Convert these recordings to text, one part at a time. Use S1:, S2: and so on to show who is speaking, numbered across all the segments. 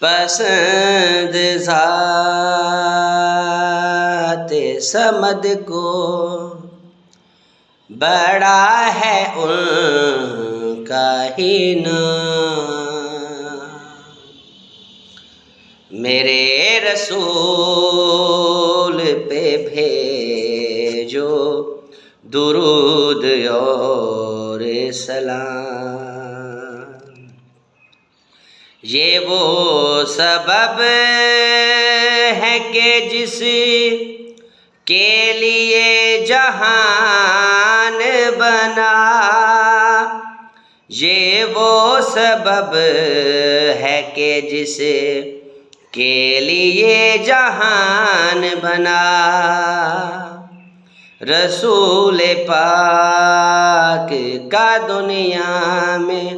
S1: پسند ذات صمد کو بڑا ہے ان کا ہی نام۔ میرے رسول پہ بھیجو درود اور سلام۔ یہ وہ سبب ہے کہ جس کے لیے جہان بنا، یہ وہ سبب ہے کہ جس کے لیے جہان بنا۔ رسول پاک کا دنیا میں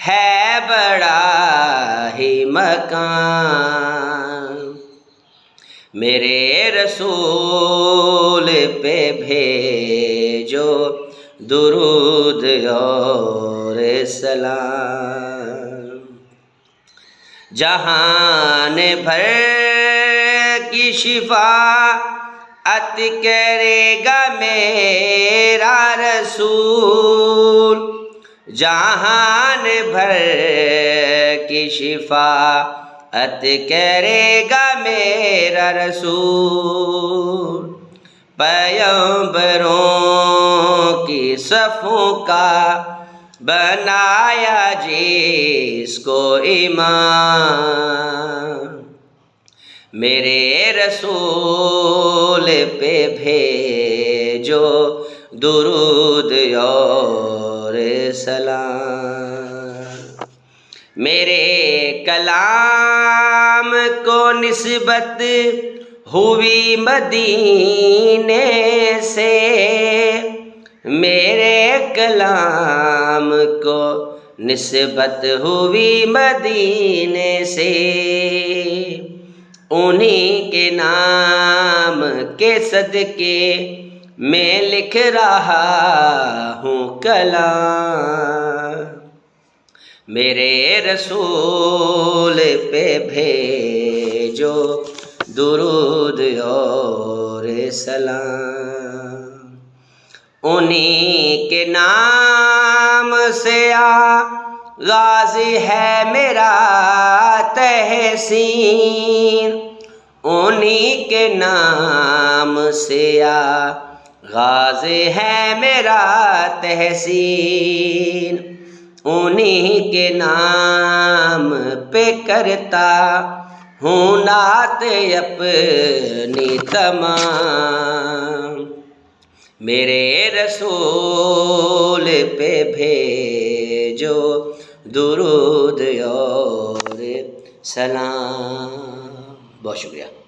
S1: ہے بڑا ہی مقام۔ میرے رسول پہ بھیجو درود اور سلام۔ جہان بھر کی شفاعت کرے گا میرا رسول، جہان بھر کی شفاعت کرے گا میرا رسول۔ پیغمبروں کی صفوں کا بنایا جس کو امام، میرے رسول پہ بھیجو درود اور سلام۔ میرے کلام کو نسبت ہوئی مدینے سے، میرے کلام کو نسبت ہوئی مدینے سے، انہی کے نام کے صدقے میں لکھ رہا ہوں کلام۔ میرے رسول پہ بھیجو درود اور سلام۔ انہی کے نام سے آغاز ہے میرا تحسین، انہی کے نام سے آغاز ہے میرا تحسین، انہی کے نام پہ کرتا ہوں نعت اپنی تمام۔ میرے رسول پہ بھیجو درود اور سلام۔ بہت شکریہ۔